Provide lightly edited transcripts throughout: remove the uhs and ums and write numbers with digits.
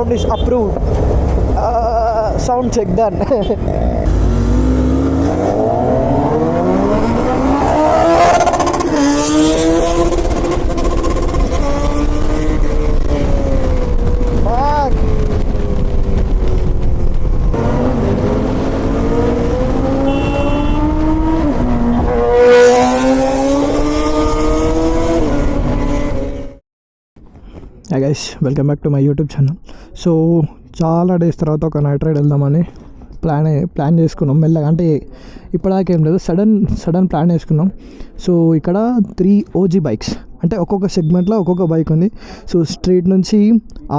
sound is approved. Sound check done. Hi guys, welcome back to my YouTube channel. So చాలా days తర్వాత ఒక night ride వెళ్దామని plan చేసుకున్నాం మెల్లగా. అంటే ఇప్పటిదాకా ఏం లేదు, సడన్ ప్లాన్ చేసుకున్నాం. సో ఇక్కడ 3 OG బైక్స్, అంటే ఒక్కొక్క సెగ్మెంట్లో ఒక్కొక్క బైక్ ఉంది. సో స్ట్రీట్ నుంచి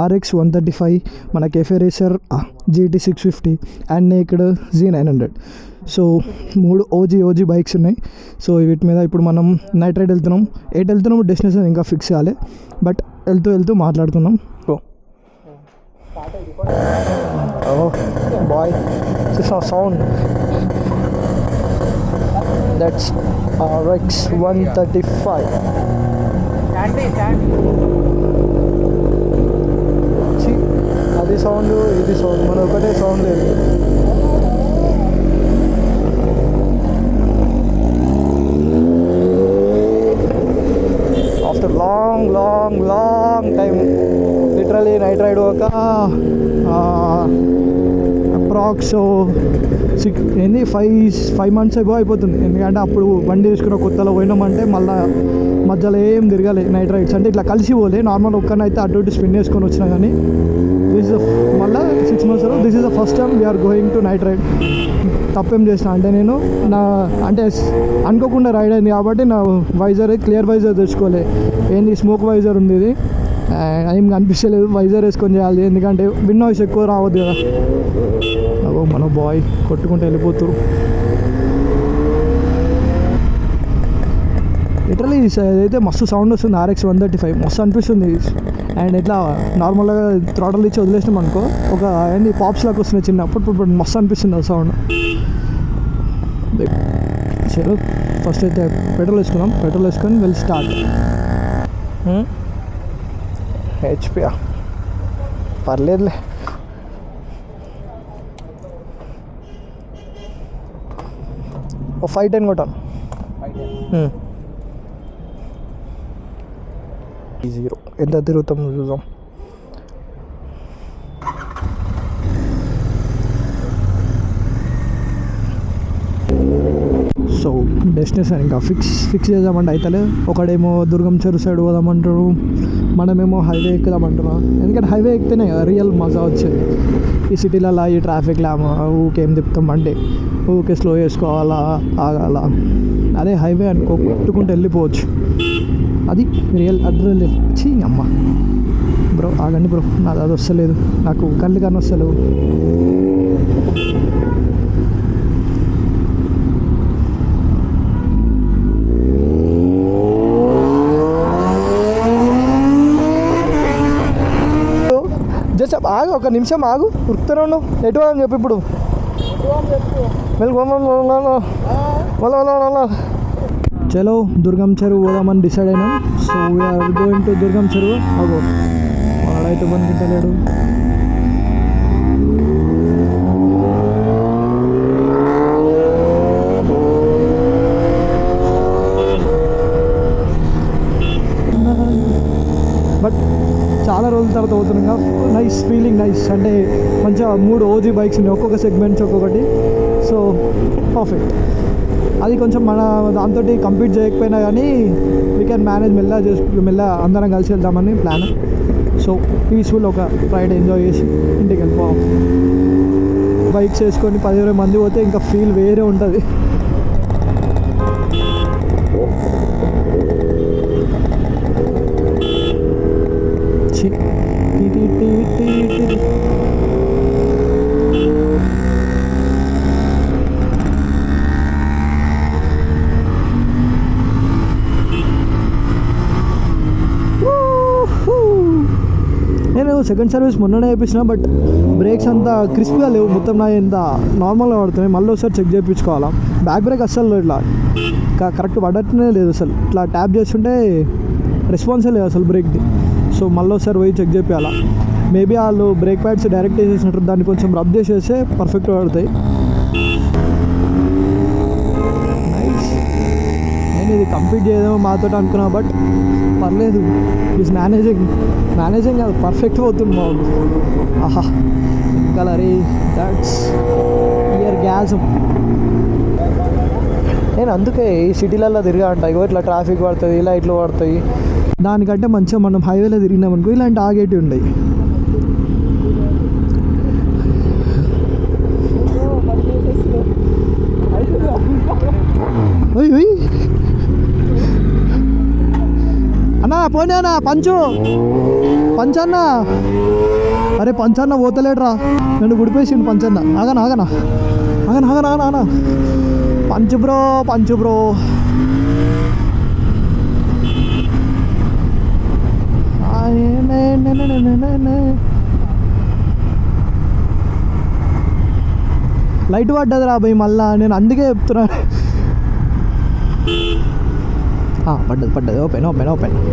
RX 135, మన cafe racer GT 650 and naked Z900. So 3 OG bikes ఉన్నాయి. సో వీటి మీద ఇప్పుడు మనం నైట్ రైడ్ వెళ్తున్నాం. వెళ్తున్నాం డెస్టినేషన్ ఇంకా ఫిక్స్ కాలే, బట్ వెళ్తూ మాట్లాడుతున్నాం. Boy, this is our sound. That's RX 135. See, అది సౌండ్ ఇది సౌండ్, మన ఒకటే సౌండ్ లేదు. After long time literally night ride ఒక అప్రాక్స్ 5 months అగో అయిపోతుంది. ఎందుకంటే అప్పుడు బండి తీసుకున్న కొత్తలో పోయినామంటే మళ్ళీ మధ్యలో ఏం తిరగాలి నైట్ రైడ్స్. అంటే ఇట్లా కలిసి పోలే, నార్మల్ ఒక్కనైతే అటు ఇటు స్పిన్ చేసుకొని వచ్చినా. కానీ మళ్ళీ 6 months this is the first time we're going to night ride. తప్పేం చేసిన అంటే నేను అంటే అనుకోకుండా రైడ్ అయింది కాబట్టి నా క్లియర్ వైజర్ తెచ్చుకోలే. ఏంది స్మోక్ వైజర్ ఉంది, ఇది ఏం కనిపించలేదు. వైజర్ వేసుకొని చేయాలి, ఎందుకంటే విన్ వాయిస్ ఎక్కువ రావద్దు కదా. మన బాయ్ కొట్టుకుంటూ వెళ్ళిపోతారు. లిటరలీ అయితే మస్తు సౌండ్ వస్తుంది. RX 135 మస్తు అనిపిస్తుంది. అండ్ ఇట్లా నార్మల్గా థ్రాటల్ ఇచ్చి వదిలేసినాం అనుకో, ఒక ఏంటి పాప్స్ లాగా వస్తున్నాయి చిన్న, అప్పుడు మస్తు అనిపిస్తుంది ఆ సౌండ్. చలో ఫస్ట్ అయితే పెట్రోల్ వేసుకొని వెళ్ళి స్టార్ట్. HP పర్లేదులే. ఓ 510 కొట్టాను. 0 ఎంత తిరుగుతాం చూద్దాం. సో డెస్టినేషన్ ఇంకా ఫిక్స్ చేద్దామంటే అయితే ఒకడేమో దుర్గం చెరువు సైడ్ పోదామంటారు, మనమేమో హైవే ఎక్కుదామంటారు. ఎందుకంటే హైవే ఎక్కితేనే రియల్ మజా వచ్చేది. ఈ సిటీలలో ఈ ట్రాఫిక్లో ఊకేం తిప్పుతాం, బండి ఊకే స్లో చేసుకోవాలా, ఆగాల. అదే హైవే అనుకో, కొట్టుకుంటూ వెళ్ళిపోవచ్చు. అది రియల్ అడ్రెనలిన్. ఛీ అమ్మ బ్రో, ఆగండి బ్రో, నాది అది వస్తలేదు, నాకు కళ్ళు కానీ వస్తలేవు. జస్ట్ ఆగు, ఒక నిమిషం ఆగు, ఉరుకుతున్నాను. ఎటు అని చెప్పి ఇప్పుడు చలో దుర్గం చెరువు పోదామని డిసైడ్ అయినాం. సో వీఆర్ గోయింగ్ టు దుర్గం చెరువు. అగో వాడైతే పనికింటలేడు. బట్ చాలా రోజుల తర్వాత అవుతున్నాం. Nice feeling, nice. అంటే మంచిగా 3 OG బైక్స్ ఉన్నాయి, ఒక్కొక్క సెగ్మెంట్స్ ఒక్కొక్కటి. So perfect. అది కొంచెం మన దాంతో కంప్లీట్ చేయకపోయినా కానీ వీ కెన్ మేనేజ్. మెల్ల అందరం కలిసి వెళ్దామని ప్లాన్. సో పీస్ఫుల్ ఒక రైడ్ ఎంజాయ్ చేసి ఇంటికి వెళ్ళిపోవాలి. బైక్స్ వేసుకొని 10-20 మంది పోతే ఇంకా ఫీల్ వేరే ఉంటుంది. నేను సెకండ్ సర్వీస్ మొన్ననే చేయించిన, బట్ బ్రేక్స్ అంతా క్రిస్పీగా లేవు, మొత్తం నా ఎంత నార్మల్గా పడుతున్నాయి. మళ్ళీ ఒకసారి చెక్ చేయించుకోవాలా. బ్యాక్ బ్రేక్ అస్సలు ఇట్లా కరెక్ట్ పడటనే లేదు అసలు. ఇట్లా ట్యాప్ చేస్తుంటే రెస్పాన్సే లేదు అసలు బ్రేక్ది. సో మళ్ళీ ఒకసారి పోయి చెక్ చేయాలా. మేబీ వాళ్ళు బ్రేక్ ప్యాడ్స్ డైరెక్ట్ వేసేసినట్టు దాన్ని కొంచెం రబ్ చేసేస్తే పర్ఫెక్ట్గా పడతాయి. నైస్. నేను ఇది కంప్లీట్ చేయడం మాతో అనుకున్నా, బట్ పర్లేదు. ఈజ్ మేనేజింగ్ కాదు, పర్ఫెక్ట్ పోతుంది బాగుంది. ఆహా కలరీ దాట్స్ ఇయర్ గ్యాస్. నేను అందుకే ఈ సిటీలలో తిరిగా అంట, ఇగో ఇట్లా ట్రాఫిక్ పడుతుంది, ఇలా ఇట్లా పడుతాయి. దానికంటే మంచిగా మనం హైవేలో తిరిగినాం అనుకో ఇలాంటి ఆగేటివి ఉన్నాయి. అన్నా పోనీ అన్న పంచన్న. అరే పంచన్న పోతలేడ్రా, నన్ను గుడిపేసిండు పంచన్న. ఆగనా పంచు బ్రో. లైట్ పడ్డది రా భయ్ మళ్ళా, నేను అందుకే చెప్తున్నాను. పడ్డది.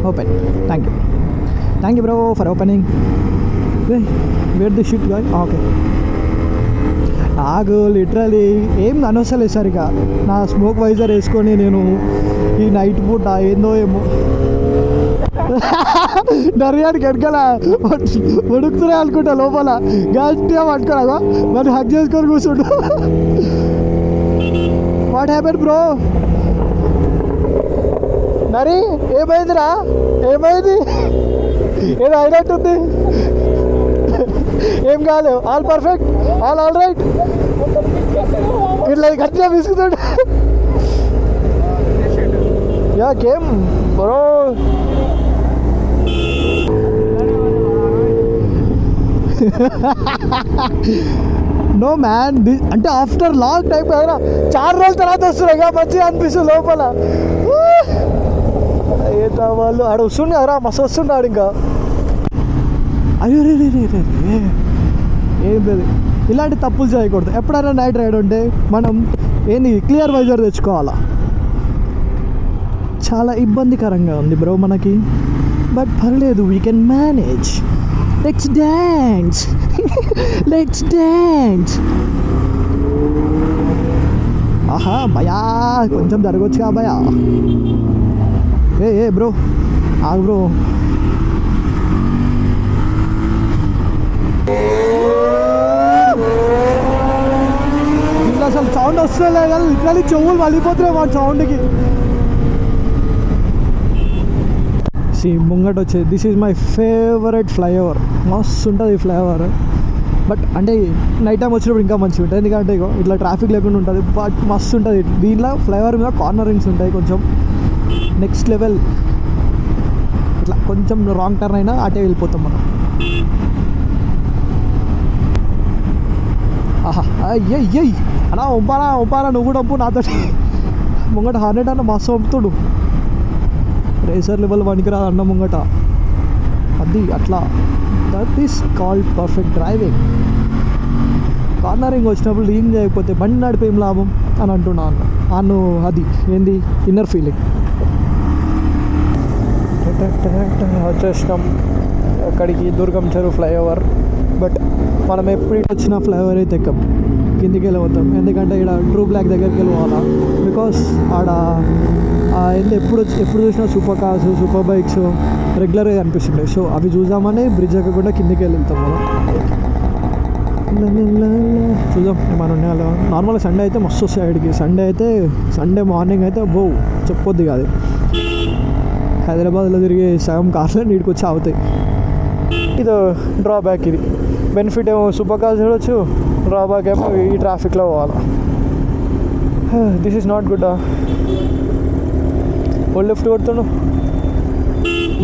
Open. Thank you bro for opening. Wear the shit guy. Okay నాకు లిటరలీ ఏం అనవసరలేదు సార్. ఇక నా స్మోక్ వైజర్ వేసుకొని నేను ఈ నైట్ పూట ఏందో ఏమో దర్యానికి ఎడకల ఉడుకుతున్నాయి అనుకుంటా, లోపల గట్టిగా పట్టుకోరాగా మరి హక్ చేసుకొని కూర్చుంటు. What happen bro? నరి ఏమైందిరా? ఏమైంది? ఏదో అయినట్టుంది. ఏం కాదు, ఆల్ పర్ఫెక్ట్, ఆల్ రైట్. ఇట్లా గట్టిగా విసుకుతాడు. Yeah came bro. No man, అంటే ఆఫ్టర్ లాంగ్ టైం కదా, 4 రోజుల తర్వాత వస్తున్నాయి మంచిగా అనిపిస్తుంది లోపల. ఏంటా వాళ్ళు ఆడ వస్తుండే కదరా, మస్తు వస్తున్నాడు ఇంకా. అయ్యో రే ఏం లేదు, ఇలాంటి తప్పులు చేయకూడదు. ఎప్పుడైనా నైట్ రైడ్ ఉంటే మనం ఏంది క్లియర్ వైజర్ తెచ్చుకోవాలా. చాలా ఇబ్బందికరంగా ఉంది బ్రో మనకి, బట్ పర్లేదు, we can manage. Let's dance. ఆహా భయా, కొంచెం జరగొచ్చుగా భయా. ఏ బ్రో ఆగు బ్రో. అసలు సౌండ్ వస్తలే కానీ లిటరలీ చెవులు వలిపోతున్నాయి మా సౌండ్కి. ముంగట వచ్చేది this is my favourite flyover. మస్తు ఉంటుంది ఈ ఫ్లైఓవర్. బట్ అంటే నైట్ టైం వచ్చినప్పుడు ఇంకా మంచిగా ఉంటుంది, ఎందుకంటే ఇట్లా ట్రాఫిక్ లేకుండా ఉంటుంది. బట్ మస్తు ఉంటుంది. దీంట్లో ఫ్లైఓవర్ మీద కార్నరింగ్స్ ఉంటాయి, కొంచెం నెక్స్ట్ లెవెల్. ఇట్లా కొంచెం రాంగ్ టర్న్ అయినా అటే వెళ్ళిపోతాం మనం. ఆహా అయ్యయ్యయ్ అన్నా ఒంపారా నువ్వు కూడా ఒంపు నాతో. ముంగట హండ్రెడ్ అన్న మస్తు ఒంపుతుడు. రేసర్ లెవెల్ వనికి రాదు అన్న ముంగట. అది అట్లా, that is called perfect driving. Cornering వచ్చినప్పుడు లీన్ చేయకపోతే బండి నడిపి ఏం లాభం అని అంటున్నాను అన్ను. అది ఏంది ఇన్నర్ ఫీలింగ్. వచ్చేసినాం అక్కడికి, దుర్గం చెరువు ఫ్లైఓవర్. బట్ మనం ఎప్పుడు వచ్చిన ఫ్లైఓవర్ అయితే ఎక్కం, కిందికి వెళ్ళిపోతాం. ఎందుకంటే ఇక్కడ ట్రూ బ్లాక్ దగ్గరికి వెళ్ళిపోవాలా. బికాస్ ఆడ ఎప్పుడు చూసినా సూపర్ కార్స్, సూపర్ బైక్స్ రెగ్యులర్గా కనిపిస్తుంటాయి. సో అవి చూద్దామని బ్రిడ్జ్ ఎక్కకుండా కిందికి వెళ్తాం మనం. చూద్దాం ఏమైనా ఉన్నాయో. నార్మల్గా సండే అయితే మస్తు వస్తాయి ఆడికి. సండే మార్నింగ్ అయితే చెప్పొద్దు కాదు. హైదరాబాద్లో తిరిగి సగం కార్లో నీటికి వచ్చి ఆగుతాయి. ఇది డ్రాబ్యాక్. ఇది బెనిఫిట్ ఏమో సూపర్ కార్స్ చూడవచ్చు, డ్రాబ్యాక్ ఏమో ఈ ట్రాఫిక్లో పోవాలి. This is not good. Old left కొడుతుండు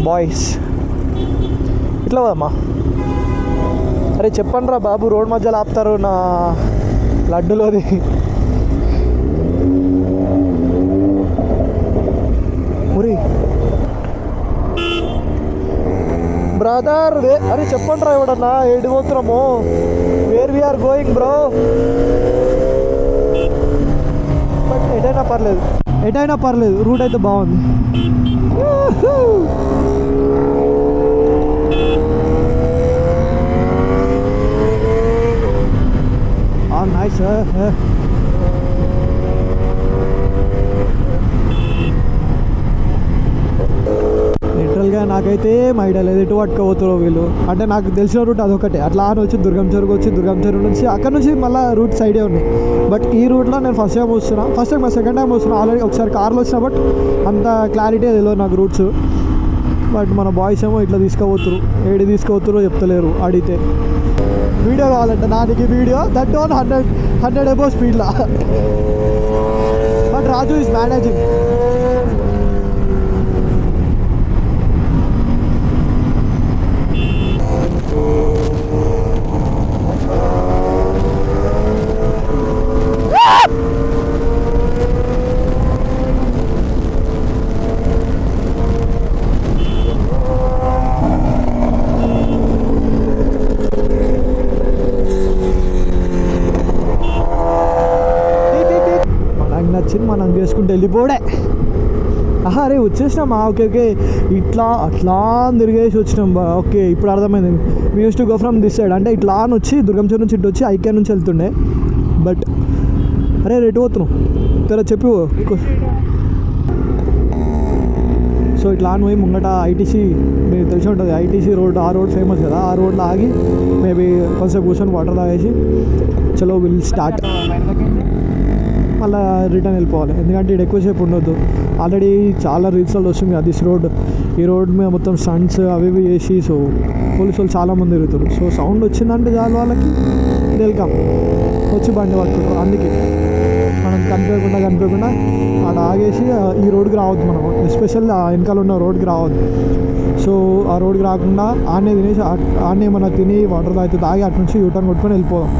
బాయ్స్. ఇట్లా పోదమ్మా. అరే చెప్పండి రా బాబు, రోడ్ మధ్యలో ఆపుతారు నా లడ్డులోది. ఒరే బ్రదర్, అరే చెప్పండి రా ఎవడన్నా ఏడు పోతున్నాము, where we are going bro. But ఎటైనా పర్లేదు, రూట్ అయితే బాగుంది. లిటరల్గా నాకైతే ఏం ఐడియా లేదు ఎటు పట్టుకోపోతారో వీళ్ళు. అంటే నాకు తెలిసిన రూట్ అదొకటే, అట్లా అని వచ్చి దుర్గం చెరువుకి వచ్చి దుర్గం చెరువు నుంచి అక్కడ నుంచి మళ్ళీ రూట్స్ ఐడియా ఉన్నాయి. బట్ ఈ రూట్లో నేను ఫస్ట్ టైం వస్తున్నా, సెకండ్ టైం వస్తున్నా. ఆల్రెడీ ఒకసారి కార్లో వచ్చినా, బట్ అంత క్లారిటీ తెలియదు నాకు రూట్స్. బట్ మన బాయ్స్ ఏమో ఇట్లా తీసుకుపోతురు, ఏడి తీసుకుపోతురో చెప్తలేరు అడిగితే. వీడియో కావాలంటే నానికి వీడియో దట్ ఓన్ 100 అబౌవ్ స్పీడ్లో. But Raju is managing. నచ్చింది మనం చేసుకుంటూ వెళ్ళిపోడే. అరే వచ్చేసినాం, ఓకే ఓకే, ఇట్లా అట్లా తిరిగేసి వచ్చినాం. ఓకే ఇప్పుడు అర్థమైంది. We use to go from this side, అంటే ఇట్లా అని వచ్చి దుర్గం చెరువు నుంచి ఇటు వచ్చి ఐకే నుంచి వెళ్తుండే. బట్ అరే రేటు పోతున్నాం తెర చెప్పు. సో ఇట్లా అని పోయి ముంగట ఐటీసీ, మీకు తెలిసి ఉంటుంది ఐటీసీ రోడ్, ఆ రోడ్ ఫేమస్ కదా, ఆ రోడ్లో ఆగి మేబీ కొంచెం కూర్చొని వాటర్ తాగేసి చలో విల్ స్టార్ట్. మళ్ళీ రిటర్న్ వెళ్ళిపోవాలి, ఎందుకంటే ఇక్కడ ఎక్కువసేపు ఉండొద్దు. ఆల్రెడీ చాలా రీల్స్లో వస్తుంది కదా దిస్ రోడ్. ఈ రోడ్ మీద మొత్తం స్టంట్స్ అవి ఇవి చేసి, సో పోలీసు వాళ్ళు చాలామంది తిరుగుతారు. సో సౌండ్ వచ్చిందంటే చాలు వాళ్ళకి వెల్కమ్, వచ్చి బండి పట్టుకుంటారు. అందుకే మనం కనిపించకుండా ఆడ ఆగేసి ఈ రోడ్కి రావద్దు మనం, ఎస్పెషల్ వెనకాల ఉన్న రోడ్కి రావద్దు. సో ఆ రోడ్కి రాకుండా ఆనే తినేసి ఆనే మన తిని వాటర్ తాగితే తాగి అటు నుంచి యూటర్న్ కొట్టుకొని వెళ్ళిపోదాం.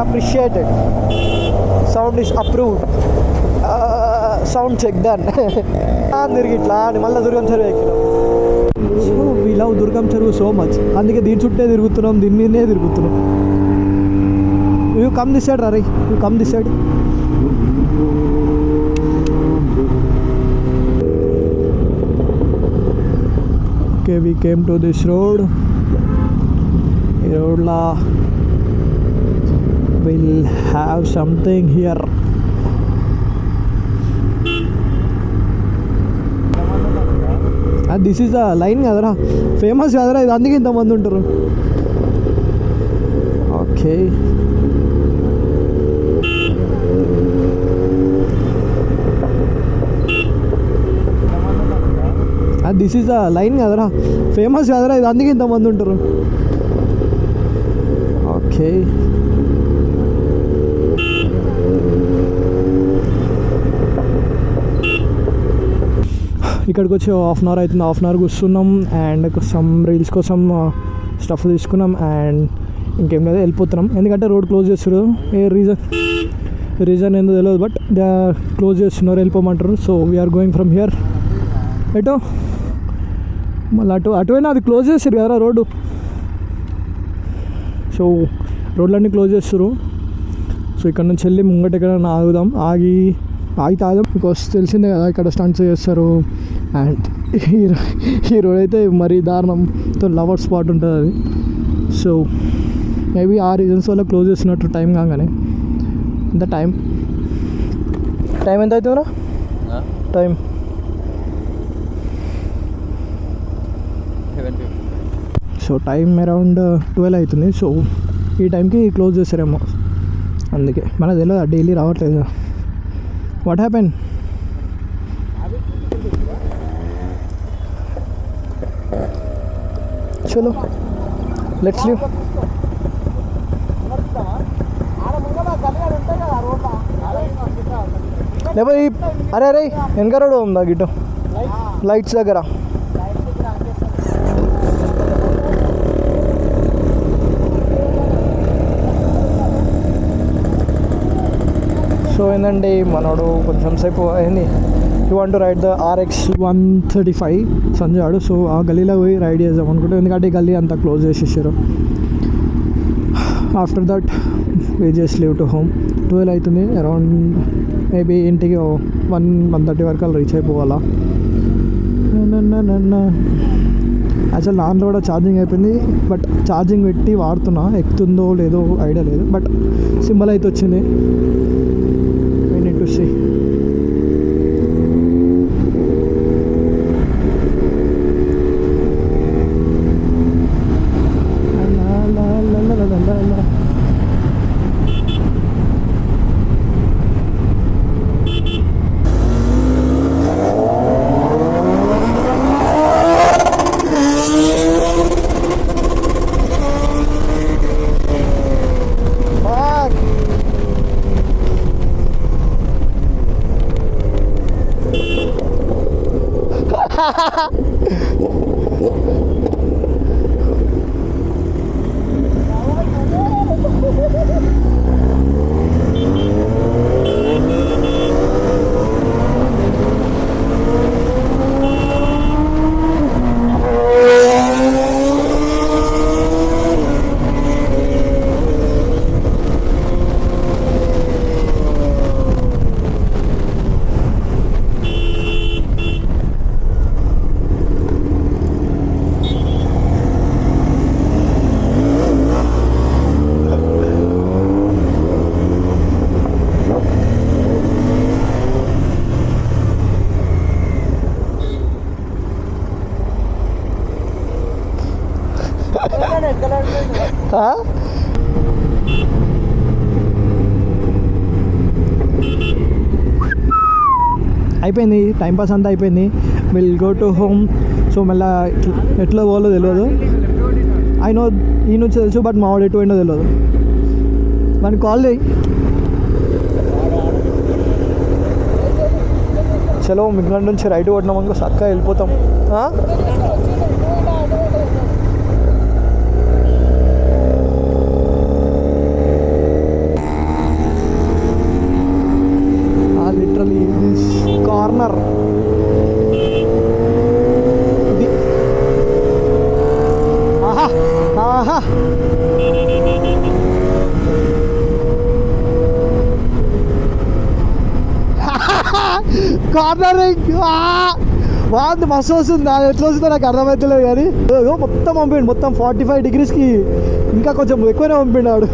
Appreciated. Sound is approved. Sound check done. తిరిగి ఇట్లా అని మళ్ళీ దుర్గం చెరువు ఎక్కినాం. సో వీ లవ్ దుర్గం చెరువు సో మచ్, అందుకే దీని చుట్టే తిరుగుతున్నాం, దీని మీదనే తిరుగుతున్నాం. You come this side ray, you come this side. Okay we came to this road. ఈ రోడ్లా we'll have something here. This is the line కదరా, ఫేమస్ కదరా ఇది, అందుకే ఇంతమంది ఉంటారు. Okay this is the line కదరా, ఫేమస్ కదరా ఇది, అందుకే ఇంతమంది ఉంటారు. ఓకే ఇక్కడికి వచ్చి హాఫ్ అన్ అవర్ అవుతుంది. హాఫ్ అన్ అవర్ కూర్చున్నాం అండ్ సమ్ రీల్స్ కోసం స్టఫ్ తీసుకున్నాం అండ్ ఇంకేం లేదు వెళ్ళిపోతున్నాం. ఎందుకంటే రోడ్ క్లోజ్ చేస్తారు, ఏ రీజన్ ఏందో తెలియదు, బట్ దే క్లోజ్ చేస్తున్నారు, వెళ్ళిపోమంటారు. So we are going from here. ఎటో మళ్ళీ అటువైనా అది క్లోజ్ చేస్తారు కదా రోడ్డు. సో రోడ్లన్నీ క్లోజ్ చేస్తారు. సో ఇక్కడ నుంచి వెళ్ళి ముంగట ఎక్కడైనా ఆగుదాం, ఆగితే ఆదాం. బికాస్ తెలిసిందే కదా ఇక్కడ స్టంట్స్ చేస్తారు. అండ్ ఈ రోడ్ అయితే మరీ దారుణంతో లవర్ స్పాట్ ఉంటుంది అది. సో మేబీ ఆ రీజన్స్ వల్ల క్లోజ్ చేస్తున్నట్టు టైం కాగానే. ఎంత టైం ఎంత అవుతుందా టైం? సో టైం అరౌండ్ 12 అవుతుంది. సో ఈ టైంకి క్లోజ్ చేస్తారేమో, అందుకే మనకు తెలియదు, డైలీ రావట్లేదు. What happen? చలో లెట్స్ లీవ్. లేకపోతే అరే వెనక రోడ్ ఉందా గిట్టు లైట్స్ దగ్గర? సో ఏంటంటే మనోడు కొంచెం సేపు అయింది, you want to ride the RX 135 సంజాడు. సో ఆ గల్లీలో పోయి రైడ్ చేద్దాం అనుకుంటే, ఎందుకంటే ఈ గల్లీ అంతా క్లోజ్ చేసేసారు. After that we just leave to home. 12 అవుతుంది, అరౌండ్ మేబీ ఇంటికి 1:30 వరకు అలా రీచ్ అయిపోవాలా. అసలు దాంట్లో కూడా ఛార్జింగ్ అయిపోయింది, బట్ ఛార్జింగ్ పెట్టి వాడుతున్నా, ఎక్కుతుందో లేదో ఐడియా లేదు, బట్ సింబల్ అయితే వచ్చింది. We need to see. అయిపోయింది, టైంపాస్ అంతా అయిపోయింది. Will go to home. So మళ్ళీ ఎట్లా పోవాలో తెలియదు. ఐ నో ఈ నుంచి తెలుసు, బట్ మా వాడు ఎటు పోయిందో తెలియదు. మనకి కాల్ చేయి. చలో ఇక్కడ నుంచి రైట్ కొట్టినాం అనుకో చక్కగా వెళ్ళిపోతాం. లిటరలీ దిస్ కార్నర్ ఇది. ఆహా ఆహా కార్నరింగ్ బాగుంది, మస్తు వస్తుంది. అది ఎట్లా వస్తుందో నాకు అర్థమవుతలేదు కానీ మొత్తం పంపిండు, మొత్తం 45 degreesకి ఇంకా కొంచెం ఎక్కువనే పంపిండాడు.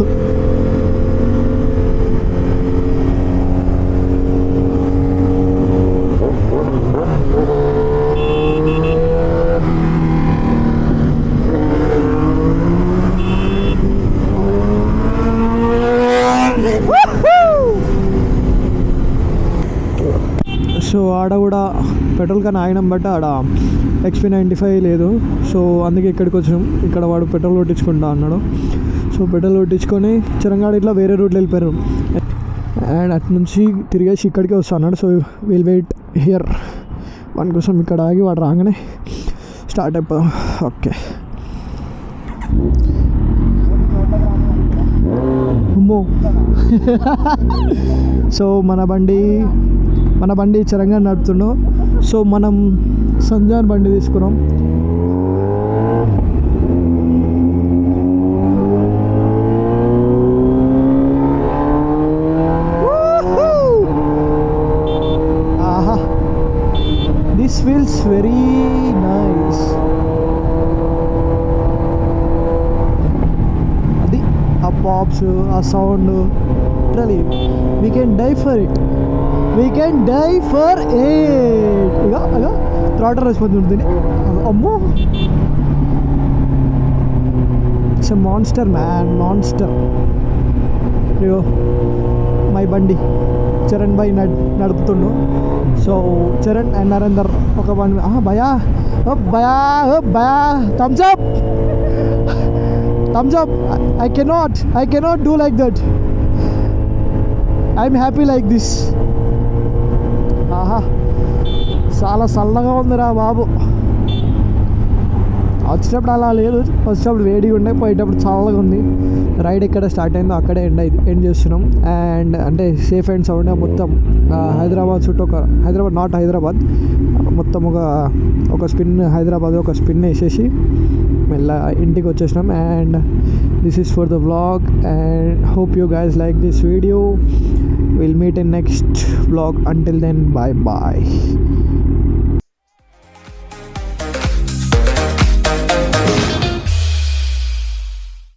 సో ఆడ కూడా పెట్రోల్ కానీ ఆగినాం, బట్ ఆడ XP95 లేదు. సో అందుకే ఇక్కడికి వచ్చినాం. ఇక్కడ వాడు పెట్రోల్ కొట్టించుకుంటా అన్నాడు. సో పెట్రోల్ కొట్టించుకొని చిరంగాడ ఇట్లా వేరే రూట్లో వెళ్ళిపోయారు అండ్ అటు నుంచి తిరిగేసి ఇక్కడికే వస్తా అన్నాడు. సో విల్ వెయిట్ హియర్ వాని కోసం. ఇక్కడ ఆగి వాడు రాగానే స్టార్ట్ అయిపోదాం. ఓకే. అమ్మో. సో మన బండి చిరంగా నడుపుతున్నాం. సో మనం సంజాన్ బండి తీసుకున్నాం. ఆహా, దిస్ ఫీల్స్ వెరీ నైస్. అది ఆ పాప్స్, ఆ sound, literally we can die for it. ఇక థ్రాటల్ రెస్పాన్స్ ఉంటుంది. అమ్మో, it's a monster man, monster. ఇగో మై బండి చరణ్ భాయ్ నడుపుతుండు. సో చరణ్ అండ్ నరేందర్ ఒక బండి. భయా భయా భయా thumbs up. I cannot do like that. I'm happy like this. ఆహా, చాలా చల్లగా ఉందిరా బాబు. వచ్చేటప్పుడు అలా లేదు, వచ్చేటప్పుడు వేడిగా ఉండే, పోయేటప్పుడు చల్లగా ఉంది. రైడ్ ఎక్కడ స్టార్ట్ అయిందో అక్కడే ఎండ్ చేస్తున్నాం. అండ్ అంటే సేఫ్ అండ్ సౌండ్ మొత్తం హైదరాబాద్ చుట్టూ హైదరాబాద్ నాట్ హైదరాబాద్ మొత్తం ఒక స్పిన్, హైదరాబాద్ ఒక స్పిన్ వేసేసి మెల్ల ఇంటికి వచ్చేసినాం. And this is for the vlog and hope you guys like this video. We'll meet in next vlog. Until then, bye bye.